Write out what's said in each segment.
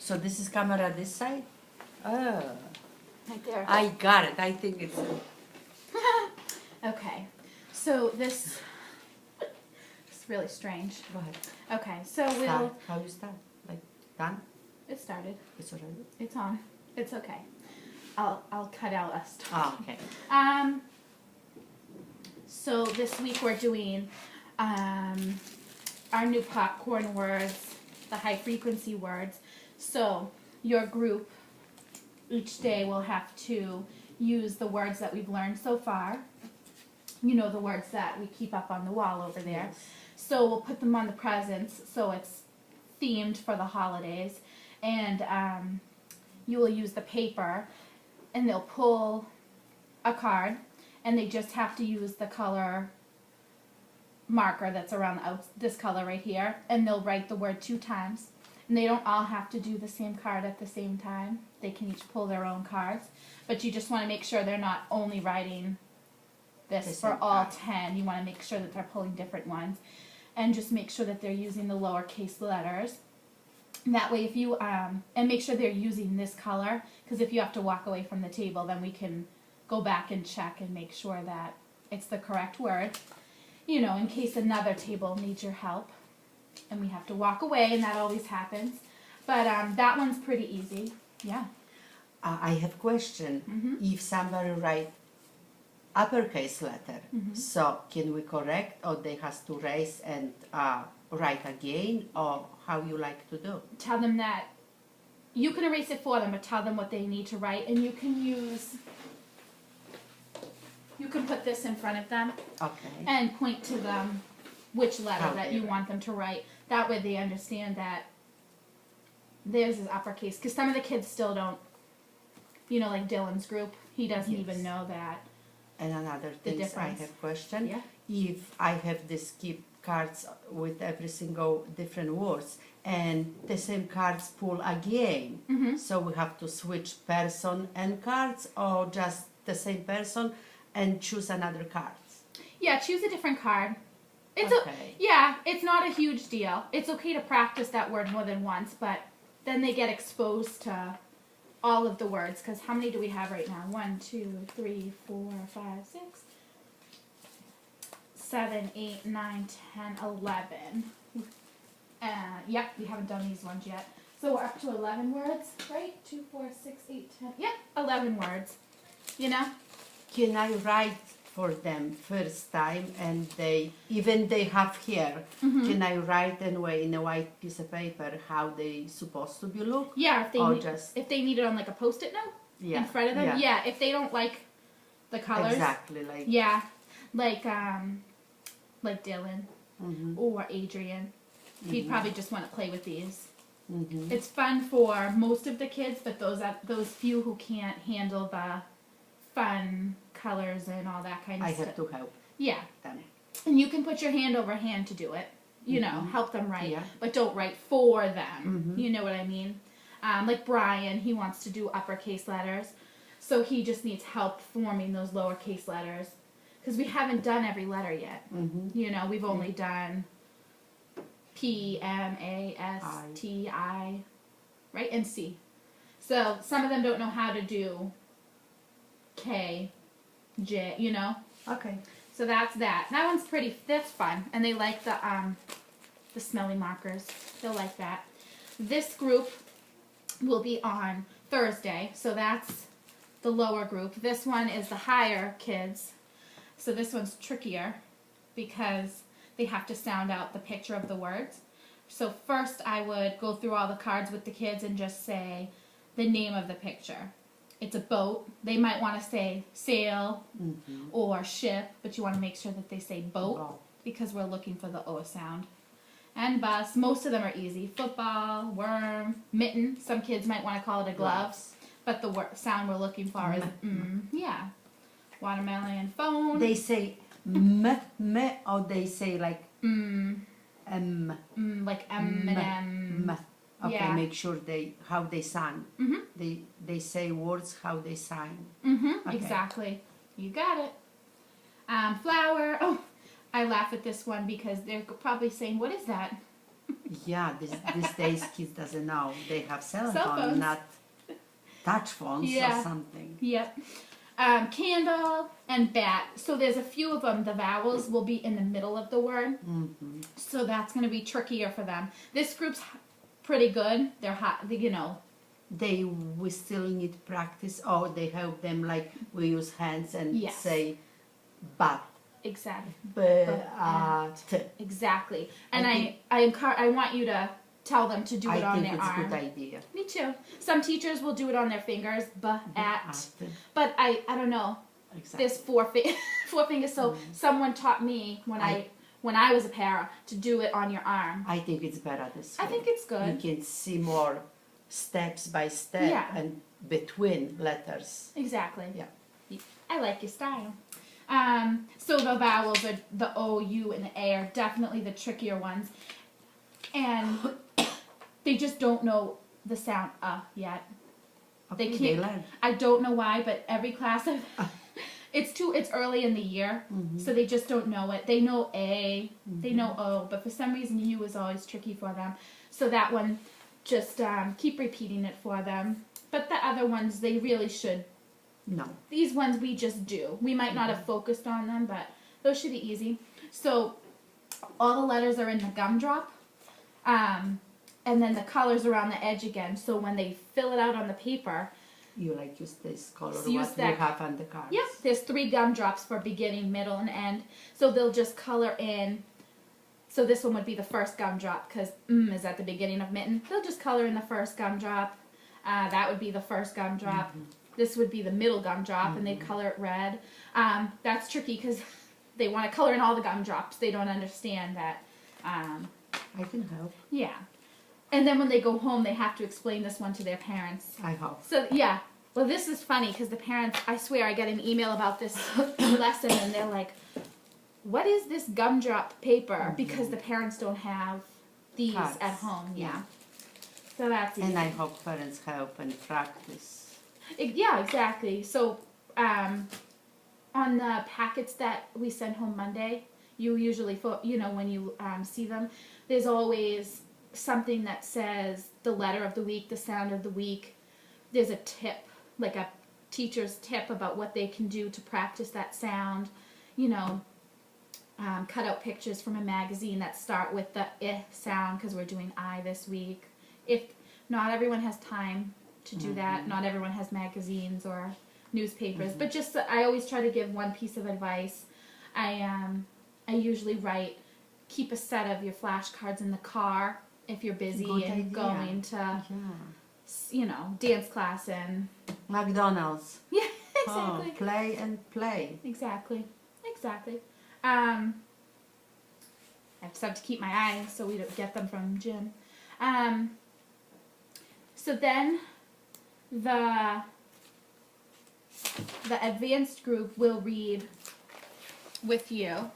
So this is camera this side? Oh, Right there. I got it. I think it's... Okay, so this is really strange. Go ahead. Okay, so Start. we'll. How you start? Like, done? It started. It's already? It's on. It's okay. I'll cut out us talking. Ah, okay. So this week we're doing our new popcorn words, the high frequency words. So your group each day will have to use the words that we've learned so far. You know, the words that we keep up on the wall over there. Yes. So we'll put them on the presents so it's themed for the holidays. And you will use the paper and they'll pull a card and they just have to use the color marker that's around this color right here, and they'll write the word 2 times. And they don't all have to do the same card at the same time. They can each pull their own cards. But you just want to make sure they're not only writing this for all 10. You want to make sure that they're pulling different ones. And just make sure that they're using the lowercase letters. And that way if you, and make sure they're using this color, because if you have to walk away from the table, then we can go back and check and make sure that it's the correct word. You know, in case another table needs your help. And we have to walk away, and that always happens. But that one's pretty easy. Yeah. I have a question. If somebody write uppercase letter, so can we correct, or they has to raise and write again, or how you like to do? Tell them that you can erase it for them, but tell them what they need to write, and you can put this in front of them Okay. and point to them which letter How that they you write. want them to write. That way they understand that theirs is uppercase, because some of the kids still don't, you know, like Dylan's group, he doesn't Yes. even know that. And another The thing, I difference. have question. Yeah. If I have this keep cards with every single different words, and the same cards pull again, so we have to switch person and cards, or just the same person and choose another cards? Yeah, choose a different card. It's Okay. it's not a huge deal. It's okay to practice that word more than once, but then they get exposed to all of the words, because how many do we have right now? 1, 2, 3, 4, 5, 6, 7, 8, 9, 10, 11. Yep, we haven't done these ones yet. So we're up to 11 words, right? 2, 4, 6, 8, 10. Yep, 11 words. You know? Can I write for them first time, and they have here, can I write anyway in a white piece of paper how they supposed to be look? Yeah, if they Or need, just- if they need it on like a Post-it note Yeah. in front of them. Yeah. Yeah, if they don't like the colors. Exactly, like Yeah, like Dylan or Adrian. He'd probably just want to play with these. It's fun for most of the kids, but those few who can't handle the fun colors and all that kind of I stuff. have to help Yeah, them. and you can put your hand over hand to do it. You know, help them write, Yeah. but don't write for them. You know what I mean? Like Brian, he wants to do uppercase letters, so he just needs help forming those lowercase letters, because we haven't done every letter yet. You know, we've only done P, M, A, S, T, I, right, and C. So some of them don't know how to do K, J, you know. Okay. So that's that. That one's that's fun, and they like the smelly markers. They'll like that. This group will be on Thursday, so that's the lower group. This one is the higher kids, so this one's trickier because they have to sound out the picture of the words. So first I would go through all the cards with the kids and just say the name of the picture. It's a boat. They might want to say sail or ship, but you want to make sure that they say boat because we're looking for the O sound. And bus. Most of them are easy. Football, worm, mitten. Some kids might want to call it a glove, but the sound we're looking for is yeah. Watermelon, phone. They say m, or they say like m. Like M and M. Okay, Yeah. make sure how they sound. They say words how they sound. Okay. Exactly. You got it. Flower. Oh, I laugh at this one because they're probably saying, "What is that?" Yeah, these days kids doesn't know. They have cell Cell phone, phones. not touch phones Yeah. or something. Yep. Candle and bat. So there's a few of them. The vowels will be in the middle of the word. Mm-hmm. So that's going to be trickier for them. This group's pretty good. They're hot, you know. We still need practice. Oh, they help them like we use hands and Yes. say but. Exactly. But Exactly. And I I want you to tell them to do it I on think their it's a arm. good idea. Me too. Some teachers will do it on their fingers, but But I don't know. Exactly. There's four fingers. So someone taught me when I was a para to do it on your arm. I think it's better this way. I think it's You good. can see more steps by step Yeah. and between letters. Exactly. Yeah. I like your style. So the vowels are the O, U, and the A are definitely the trickier ones, and they just don't know the sound yet. Okay, They they can't. learn. I don't know why, but every class it's early in the year, so they just don't know it. They know A, they know O, but for some reason U is always tricky for them. So that one, just keep repeating it for them. But the other ones, they really should. No. These ones we just do. We might not have focused on them, but those should be easy. So all the letters are in the gumdrop, and then the colors around the edge again. So when they fill it out on the paper, You like use this color So use what we that- have on the cards. yep, there's 3 gumdrops for beginning, middle, and end. So they'll just color in. So this one would be the first gumdrop because is at the beginning of mitten. They'll just color in the first gumdrop. That would be the first gumdrop. This would be the middle gumdrop, and they'd color it red. That's tricky because they want to color in all the gumdrops. They don't understand that. I can help. Yeah. And then when they go home, they have to explain this one to their parents. I hope. So, yeah. Well, this is funny because the parents, I swear, I got an email about this lesson, and they're like, what is this gumdrop paper? Because the parents don't have these Cards. at home. Yeah. Yeah. So that's easy. And I hope parents help and practice. Yeah, exactly. So, on the packets that we send home Monday, you usually, when you see them, there's always something that says the letter of the week, the sound of the week. There's a tip, like a teacher's tip about what they can do to practice that sound. Cut out pictures from a magazine that start with the I sound because we're doing I this week. If not everyone has time to do that, not everyone has magazines or newspapers, but just I always try to give one piece of advice. I usually write, keep a set of your flashcards in the car if you're busy Good and idea. going to, Yeah. dance class and McDonald's. yeah, exactly. Oh, play and play. Exactly. I have stuff to keep my eyes so we don't get them from Jim. So then the advanced group will read with you.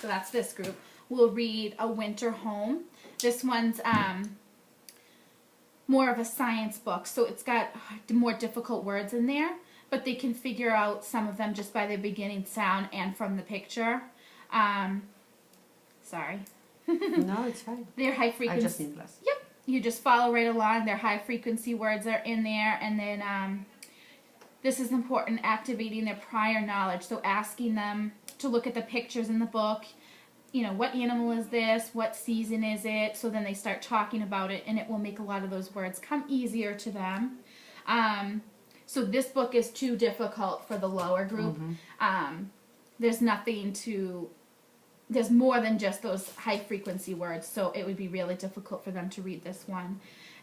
So that's this group. We'll read A Winter Home. This one's more of a science book, so it's got more difficult words in there, but they can figure out some of them just by the beginning sound and from the picture. Sorry. No, it's fine. They're high I frequency. just need less. Yep. You just follow right along. Their high frequency words are in there, and then this is important, activating their prior knowledge. So asking them to look at the pictures in the book. What animal is this? What season is it? So then they start talking about it, and it will make a lot of those words come easier to them. So this book is too difficult for the lower group. There's more than just those high frequency words, so it would be really difficult for them to read this one.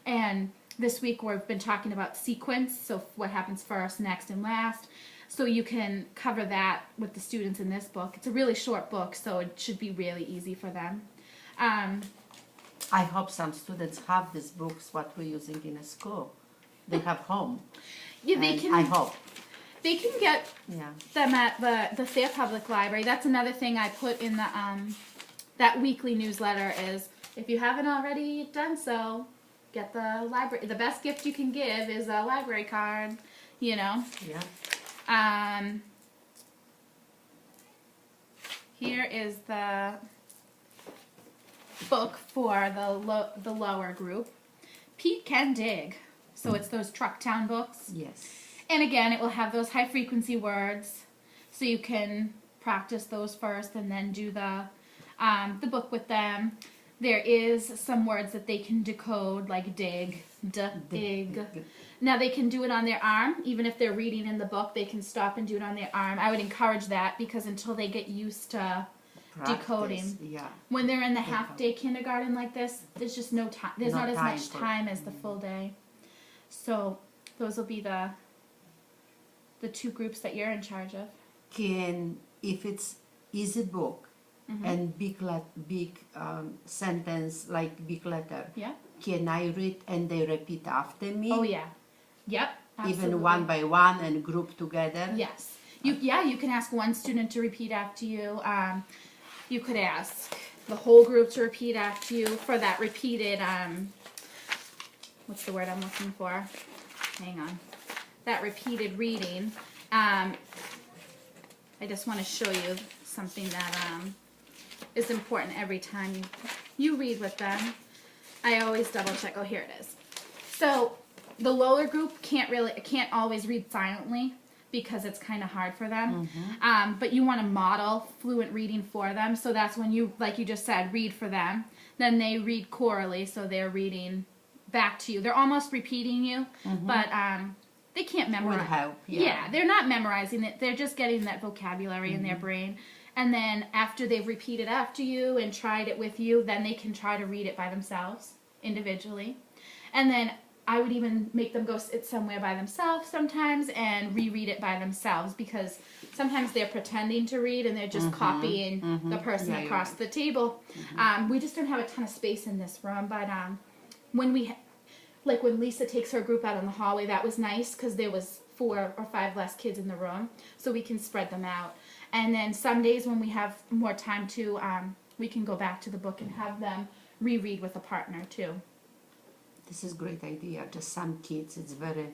And this week we've been talking about sequence, so what happens first, next, and last. So you can cover that with the students in this book. It's a really short book, so it should be really easy for them. I hope some students have these books, what we're using in a school. They have home. Yeah, they And can. I hope. They can get Yeah. them at the Fair Public Library. That's another thing I put in the that weekly newsletter is if you haven't already done so, get the library. The best gift you can give is a library card. Yeah. Here is the book for the lower group, Pete Can Dig. So it's those Trucktown books. Yes. And again, it will have those high frequency words, so you can practice those first and then do the book with them. There is some words that they can decode, like dig, dig. Now they can do it on their arm, even if they're reading in the book. They can stop and do it on their arm. I would encourage that because until they get used to decoding, Yeah. when they're in the half-day kindergarten like this, there's just no time. There's not as much time as the full day. So those will be the two groups that you're in charge of. Can, if it's easy book and big sentence like big letter, Yeah. can I read and they repeat after me? Oh yeah. Yep. Absolutely. Even one by one and group together? Yes. You can ask one student to repeat after you. You could ask the whole group to repeat after you for that repeated, what's the word I'm looking for? Hang on. That repeated reading. I just want to show you something that is important every time you read with them. I always double check. Oh, here it is. So the lower group can't always read silently because it's kind of hard for them. But you want to model fluent reading for them. So that's when you, like you just said, read for them. Then they read chorally, so they're reading back to you. They're almost repeating you, but they can't memorize. Would help, Yeah, they're not memorizing it. They're just getting that vocabulary in their brain. And then after they've repeated after you and tried it with you, then they can try to read it by themselves, individually. And then I would even make them go sit somewhere by themselves sometimes and reread it by themselves because sometimes they're pretending to read and they're just copying the person across the table. We just don't have a ton of space in this room, but when when Lisa takes her group out in the hallway, that was nice because there was 4 or 5 less kids in the room, so we can spread them out. And then some days when we have more time to, we can go back to the book and have them reread with a partner too. This is a great idea. Just some kids, it's very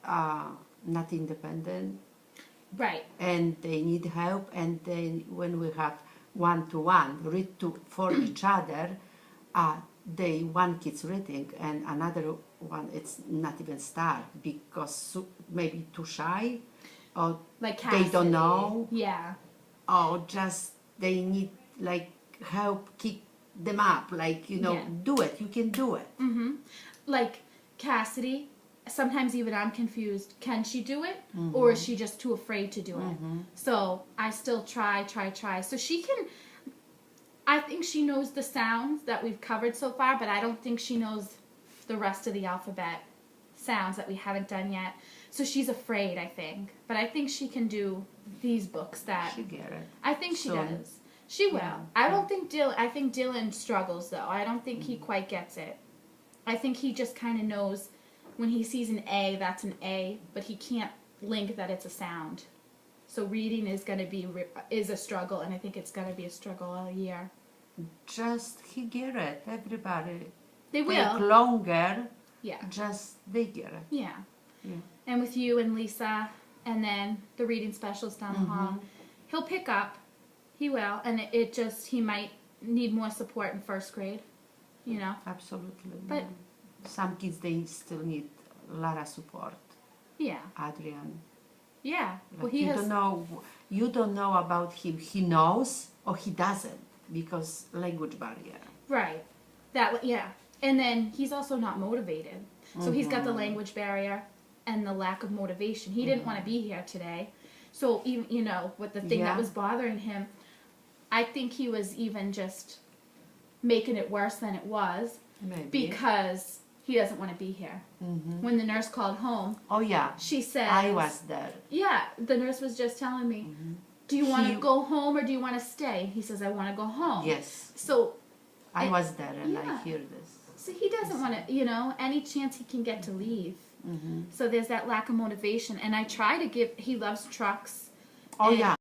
not independent. Right. And they need help. And then when we have one-to-one, read for each other, one kid's reading and another one, it's not even start because maybe too shy or Like they don't know. Yeah. Or just they need like help kick them up, like, do it, you can do it. Like Cassidy, sometimes even I'm confused. Can she do it? Or is she just too afraid to do it? So I still try. So she can, I think she knows the sounds that we've covered so far, but I don't think she knows the rest of the alphabet sounds that we haven't done yet. So she's afraid, I think. But I think she can do these books that... She get it. I think she does. She will. Yeah. I don't think Dylan... I think Dylan struggles, though. I don't think he quite gets it. I think he just kind of knows when he sees an A, that's an A, but he can't link that it's a sound. So reading is going to be is a struggle, and I think it's going to be a struggle all year. Just he get it. Everybody They take will. longer. Yeah. Just they get it. Yeah. Yeah. And with you and Lisa, and then the reading specialist down the hall, he'll pick up. He will, and he might need more support in first grade, Absolutely. But some kids they still need a lot of support. yeah, Adrian. yeah. Well, Like he has. you don't know about him. He knows or he doesn't because language barrier. Right. Yeah. And then he's also not motivated. So he's got the language barrier and the lack of motivation. He didn't want to be here today. So even with the thing that was bothering him, I think he was even just making it worse than it was. Maybe. Because he doesn't want to be here. When the nurse called home, Oh yeah. she said, I was there. yeah, the nurse was just telling me, do you want to go home or do you want to stay? He says, I want to go home. Yes. So I was there and I yeah. hear this. So he doesn't want to, any chance he can get to leave. So there's that lack of motivation. And I try to he loves trucks. Oh and yeah.